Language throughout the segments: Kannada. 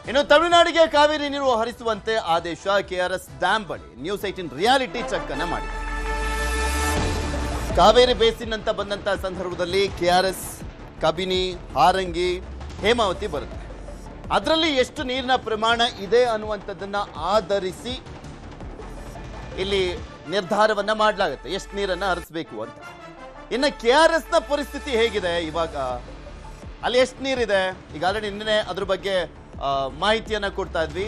ಇನ್ನು ತಮಿಳುನಾಡಿಗೆ ಕಾವೇರಿ ನೀರು ಹರಿಸುವಂತೆ ಆದೇಶ ಕೆಆರ್ಎಸ್ ಡ್ಯಾಂ ಬಳಿ ನ್ಯೂಸ್ 18 ರಿಯಾಲಿಟಿ ಚೆಕ್ ಅನ್ನ ಮಾಡಿದೆ. ಕಾವೇರಿ ಬೇಸಿನ್ ಅಂತ ಬಂದಂತ ಸಂದರ್ಭದಲ್ಲಿ ಕೆಆರ್ಎಸ್, ಕಬಿನಿ, ಹಾರಂಗಿ, ಹೇಮಾವತಿ ಬರುತ್ತೆ. ಅದರಲ್ಲಿ ಎಷ್ಟು ನೀರಿನ ಪ್ರಮಾಣ ಇದೆ ಅನ್ನುವಂಥದ್ದನ್ನ ಆಧರಿಸಿ ಇಲ್ಲಿ ನಿರ್ಧಾರವನ್ನ ಮಾಡಲಾಗುತ್ತೆ, ಎಷ್ಟು ನೀರನ್ನ ಹರಿಸಬೇಕು ಅಂತ. ಇನ್ನು ಕೆಆರ್ಎಸ್ ನ ಪರಿಸ್ಥಿತಿ ಹೇಗಿದೆ ಇವಾಗ, ಅಲ್ಲಿ ಎಷ್ಟು ನೀರಿದೆ ಈಗ ಆಲ್ರೆಡಿ ನಿನ್ನೆ ಅದ್ರ ಬಗ್ಗೆ ಮಾಹಿತಿಯನ್ನ ಕೊಡ್ತಾ ಇದ್ವಿ.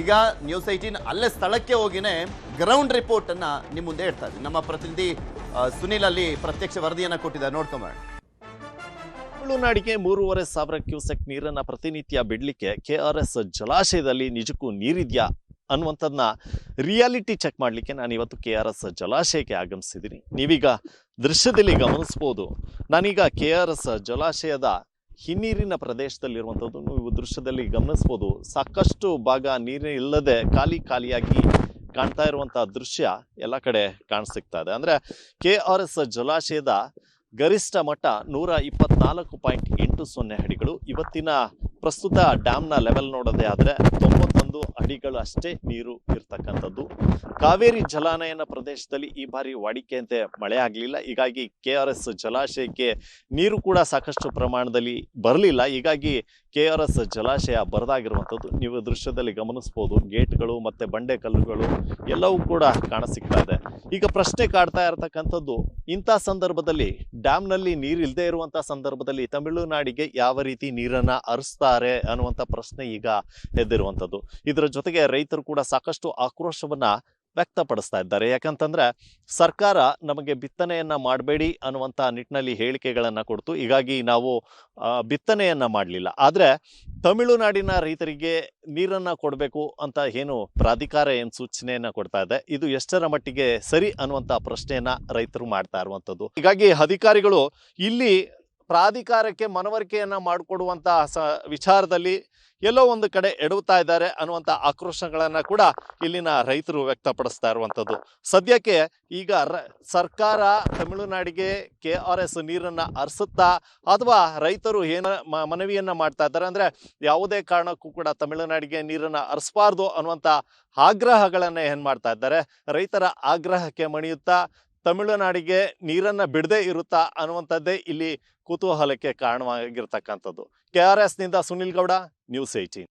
ಈಗ ನ್ಯೂಸ್ 18 ಅಲ್ಲೇ ಸ್ಥಳಕ್ಕೆ ಹೋಗಿನೇ ಗ್ರೌಂಡ್ ರಿಪೋರ್ಟ್ ಅನ್ನ ನಿಮ್ಮ ಮುಂದೆ ಇಡ್ತಾ ಇದ್ವಿ. ನಮ್ಮ ಪ್ರತಿನಿಧಿ ಸುನಿಲ್ ಅಲ್ಲಿ ಪ್ರತ್ಯಕ್ಷ ವರದಿಯನ್ನ ಕೊಟ್ಟಿದ್ದಾರೆ, ನೋಡ್ಕೊಂಬರೋಣ. ತಮಿಳುನಾಡಿಗೆ 3,500 ಕ್ಯೂಸೆಕ್ ನೀರನ್ನ ಪ್ರತಿನಿತ್ಯ ಬಿಡ್ಲಿಕ್ಕೆ ಕೆಆರ್ಎಸ್ ಜಲಾಶಯದಲ್ಲಿ ನಿಜಕ್ಕೂ ನೀರಿದ್ಯಾ ಅನ್ನುವಂಥದ್ದನ್ನ ರಿಯಾಲಿಟಿ ಚೆಕ್ ಮಾಡಲಿಕ್ಕೆ ನಾನು ಇವತ್ತು ಕೆಆರ್ಎಸ್ ಜಲಾಶಯಕ್ಕೆ ಆಗಮಿಸಿದ್ದೀನಿ. ನೀವೀಗ ದೃಶ್ಯದಲ್ಲಿ ಗಮನಿಸ್ಬೋದು, ನಾನೀಗ ಕೆಆರ್ಎಸ್ ಜಲಾಶಯದ ಹಿನ್ನೀರಿನ ಪ್ರದೇಶದಲ್ಲಿರುವಂಥದ್ದು ನೀವು ದೃಶ್ಯದಲ್ಲಿ ಗಮನಿಸ್ಬೋದು. ಸಾಕಷ್ಟು ಭಾಗ ನೀರು ಇಲ್ಲದೆ ಖಾಲಿಯಾಗಿ ಕಾಣ್ತಾ ಇರುವಂಥ ದೃಶ್ಯ ಎಲ್ಲ ಕಡೆ ಕಾಣಸಿಗ್ತಾ ಇದೆ. ಅಂದರೆ ಕೆಆರ್ಎಸ್ ಜಲಾಶಯದ ಗರಿಷ್ಠ ಮಟ್ಟ 124.80 ಅಡಿಗಳು. ಇವತ್ತಿನ ಪ್ರಸ್ತುತ ಡ್ಯಾಮ್ನ ಲೆವೆಲ್ ನೋಡೋದೇ ಆದರೆ 91 ಅಡಿಗಳು ಅಷ್ಟೇ ನೀರು ಇರ್ತಕ್ಕಂಥದ್ದು. ಕಾವೇರಿ ಜಲಾನಯನ ಪ್ರದೇಶದಲ್ಲಿ ಈ ಬಾರಿ ವಾಡಿಕೆಯಂತೆ ಮಳೆ ಆಗಲಿಲ್ಲ. ಹೀಗಾಗಿ ಕೆಆರ್ಎಸ್ ಜಲಾಶಯಕ್ಕೆ ನೀರು ಕೂಡ ಸಾಕಷ್ಟು ಪ್ರಮಾಣದಲ್ಲಿ ಬರಲಿಲ್ಲ. ಹೀಗಾಗಿ ಕೆಆರ್ಎಸ್ ಜಲಾಶಯ ಬರದಾಗಿರುವಂಥದ್ದು ನೀವು ದೃಶ್ಯದಲ್ಲಿ ಗಮನಿಸ್ಬೋದು. ಗೇಟ್ಗಳು ಮತ್ತು ಬಂಡೆ ಕಲ್ಲುಗಳು ಎಲ್ಲವೂ ಕೂಡ ಕಾಣಸಿಗ್ತಾ ಇದೆ. ಈಗ ಪ್ರಶ್ನೆ ಕಾಡ್ತಾ ಇರತಕ್ಕಂಥದ್ದು, ಇಂಥ ಸಂದರ್ಭದಲ್ಲಿ ಡ್ಯಾಮ್ನಲ್ಲಿ ನೀರು ಇಲ್ಲದೆ ಇರುವಂಥ ಸಂದರ್ಭದಲ್ಲಿ ತಮಿಳುನಾಡಿಗೆ ಯಾವ ರೀತಿ ನೀರನ್ನು ಹರಿಸ್ತಾರೆ ಅನ್ನುವಂಥ ಪ್ರಶ್ನೆ ಈಗ ಎದ್ದಿರುವಂಥದ್ದು. ಇದರ ಜೊತೆಗೆ ರೈತರು ಕೂಡ ಸಾಕಷ್ಟು ಆಕ್ರೋಶವನ್ನ ವ್ಯಕ್ತಪಡಿಸ್ತಾ ಇದ್ದಾರೆ. ಯಾಕಂತಂದ್ರೆ ಸರ್ಕಾರ ನಮಗೆ ಬಿತ್ತನೆಯನ್ನ ಮಾಡಬೇಡಿ ಅನ್ನುವಂಥ ನಿಟ್ಟಿನಲ್ಲಿ ಹೇಳಿಕೆಗಳನ್ನ ಕೊಡ್ತು. ಹೀಗಾಗಿ ನಾವು ಬಿತ್ತನೆಯನ್ನ ಮಾಡಲಿಲ್ಲ. ಆದರೆ ತಮಿಳುನಾಡಿನ ರೈತರಿಗೆ ನೀರನ್ನ ಕೊಡಬೇಕು ಅಂತ ಏನು ಪ್ರಾಧಿಕಾರ ಏನು ಸೂಚನೆಯನ್ನ ಕೊಡ್ತಾ ಇದೆ, ಇದು ಎಷ್ಟರ ಮಟ್ಟಿಗೆ ಸರಿ ಅನ್ನುವಂಥ ಪ್ರಶ್ನೆಯನ್ನ ರೈತರು ಮಾಡ್ತಾ ಇರುವಂಥದ್ದು. ಹೀಗಾಗಿ ಅಧಿಕಾರಿಗಳು ಇಲ್ಲಿ ಪ್ರಾಧಿಕಾರಕ್ಕೆ ಮನವರಿಕೆಯನ್ನ ಮಾಡಿಕೊಡುವಂಥ ವಿಚಾರದಲ್ಲಿ ಎಲ್ಲೋ ಒಂದು ಕಡೆ ಎಡುತ್ತಾ ಇದ್ದಾರೆ ಅನ್ನುವಂಥ ಆಕ್ರೋಶಗಳನ್ನ ಕೂಡ ಇಲ್ಲಿನ ರೈತರು ವ್ಯಕ್ತಪಡಿಸ್ತಾ ಇರುವಂಥದ್ದು. ಸದ್ಯಕ್ಕೆ ಈಗ ಸರ್ಕಾರ ತಮಿಳುನಾಡಿಗೆ ಕೆಆರ್ಎಸ್ ನೀರನ್ನ ಹರಿಸುತ್ತಾ ಅಥವಾ ರೈತರು ಏನ ಮನವಿಯನ್ನ ಮಾಡ್ತಾ ಇದ್ದಾರೆ ಅಂದ್ರೆ ಯಾವುದೇ ಕಾರಣಕ್ಕೂ ಕೂಡ ತಮಿಳುನಾಡಿಗೆ ನೀರನ್ನ ಹರಿಸಬಾರ್ದು ಅನ್ನುವಂಥ ಆಗ್ರಹಗಳನ್ನ ಏನ್ ಮಾಡ್ತಾ ಇದ್ದಾರೆ. ರೈತರ ಆಗ್ರಹಕ್ಕೆ ಮಣಿಯುತ್ತಾ ತಮಿಳುನಾಡಿಗೆ ನೀರನ್ನ ಬಿಡದೇ ಇರುತ್ತಾ ಅನ್ನುವಂಥದ್ದೇ ಇಲ್ಲಿ ಕುತೂಹಲಕ್ಕೆ ಕಾರಣವಾಗಿರ್ತಕ್ಕಂಥದ್ದು. ಕೆಆರ್ಎಸ್ ನಿಂದ ಸುನಿಲ್ ಗೌಡ, ನ್ಯೂಸ್ 18.